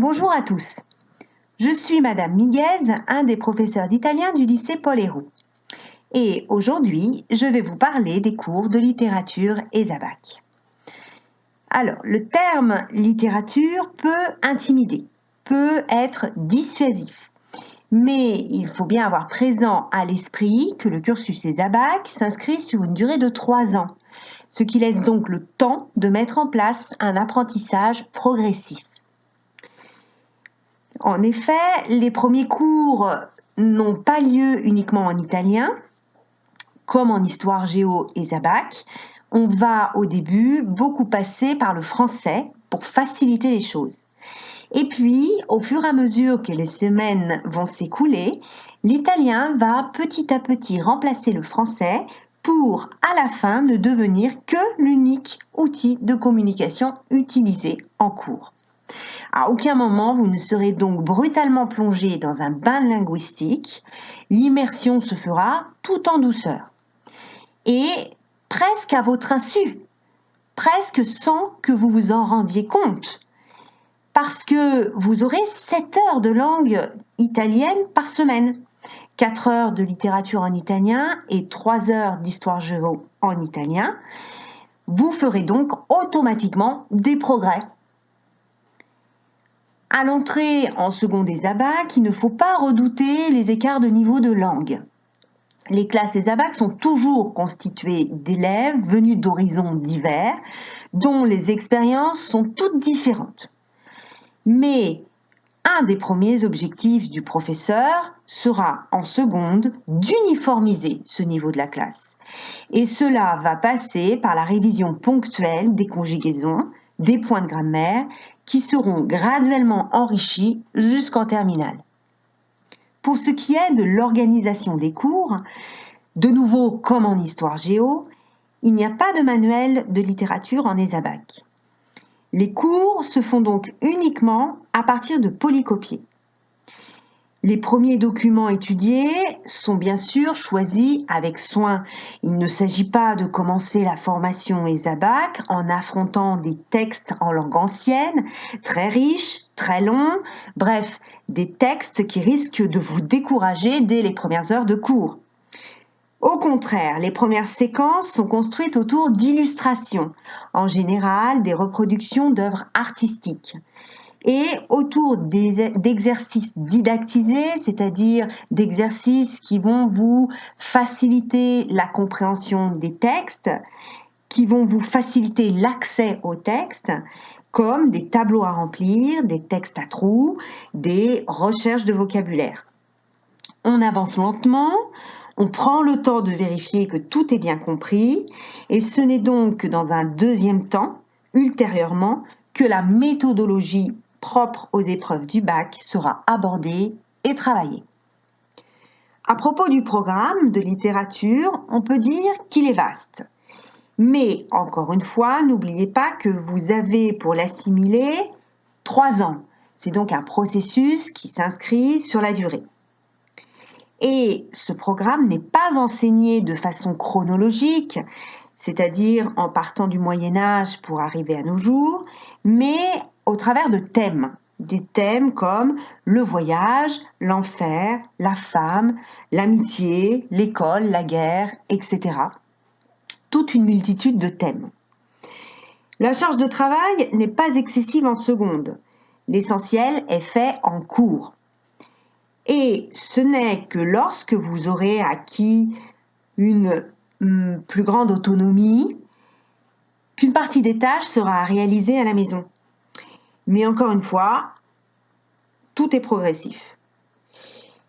Bonjour à tous. Je suis Madame Miguez, un des professeurs d'italien du lycée Paul Héroult. Et aujourd'hui, je vais vous parler des cours de littérature ESABAC. Alors, le terme littérature peut intimider, peut être dissuasif. Mais il faut bien avoir présent à l'esprit que le cursus ESABAC s'inscrit sur une durée de 3 ans, ce qui laisse donc le temps de mettre en place un apprentissage progressif. En effet, les premiers cours n'ont pas lieu uniquement en italien, comme en histoire géo ESABAC. On va au début beaucoup passer par le français pour faciliter les choses. Et puis, au fur et à mesure que les semaines vont s'écouler, l'italien va petit à petit remplacer le français pour, à la fin, ne devenir que l'unique outil de communication utilisé en cours. À aucun moment, vous ne serez donc brutalement plongé dans un bain linguistique. L'immersion se fera tout en douceur. Et presque à votre insu, presque sans que vous vous en rendiez compte. Parce que vous aurez 7 heures de langue italienne par semaine, 4 heures de littérature en italien et 3 heures d'histoire géo en italien. Vous ferez donc automatiquement des progrès. À l'entrée en seconde ESABAC, il ne faut pas redouter les écarts de niveau de langue. Les classes ESABAC sont toujours constituées d'élèves venus d'horizons divers, dont les expériences sont toutes différentes. Mais un des premiers objectifs du professeur sera en seconde d'uniformiser ce niveau de la classe. Et cela va passer par la révision ponctuelle des conjugaisons, des points de grammaire, qui seront graduellement enrichis jusqu'en terminale. Pour ce qui est de l'organisation des cours, de nouveau comme en histoire géo, il n'y a pas de manuel de littérature en ESABAC. Les cours se font donc uniquement à partir de polycopiés. Les premiers documents étudiés sont bien sûr choisis avec soin. Il ne s'agit pas de commencer la formation ESABAC en affrontant des textes en langue ancienne, très riches, très longs, bref, des textes qui risquent de vous décourager dès les premières heures de cours. Au contraire, les premières séquences sont construites autour d'illustrations, en général des reproductions d'œuvres artistiques, et autour d'exercices didactisés, c'est-à-dire d'exercices qui vont vous faciliter la compréhension des textes, qui vont vous faciliter l'accès aux textes, comme des tableaux à remplir, des textes à trous, des recherches de vocabulaire. On avance lentement, on prend le temps de vérifier que tout est bien compris, et ce n'est donc que dans un deuxième temps, ultérieurement, que la méthodologie propre aux épreuves du bac sera abordée et travaillée. À propos du programme de littérature, on peut dire qu'il est vaste. Mais encore une fois, n'oubliez pas que vous avez pour l'assimiler 3 ans. C'est donc un processus qui s'inscrit sur la durée. Et ce programme n'est pas enseigné de façon chronologique, c'est-à-dire en partant du Moyen-Âge pour arriver à nos jours, mais au travers de thèmes. Des thèmes comme le voyage, l'enfer, la femme, l'amitié, l'école, la guerre, etc. Toute une multitude de thèmes. La charge de travail n'est pas excessive en seconde. L'essentiel est fait en cours. Et ce n'est que lorsque vous aurez acquis une plus grande autonomie qu'une partie des tâches sera réalisée à la maison. Mais encore une fois, tout est progressif.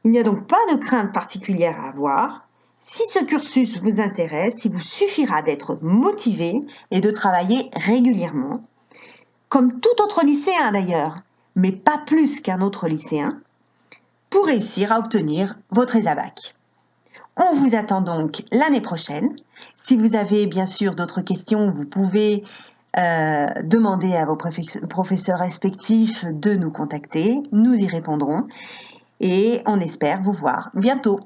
Il n'y a donc pas de crainte particulière à avoir. Si ce cursus vous intéresse, il vous suffira d'être motivé et de travailler régulièrement, comme tout autre lycéen d'ailleurs, mais pas plus qu'un autre lycéen, pour réussir à obtenir votre ESABAC. On vous attend donc l'année prochaine. Si vous avez bien sûr d'autres questions, vous pouvez demander à vos professeurs respectifs de nous contacter. Nous y répondrons et on espère vous voir bientôt.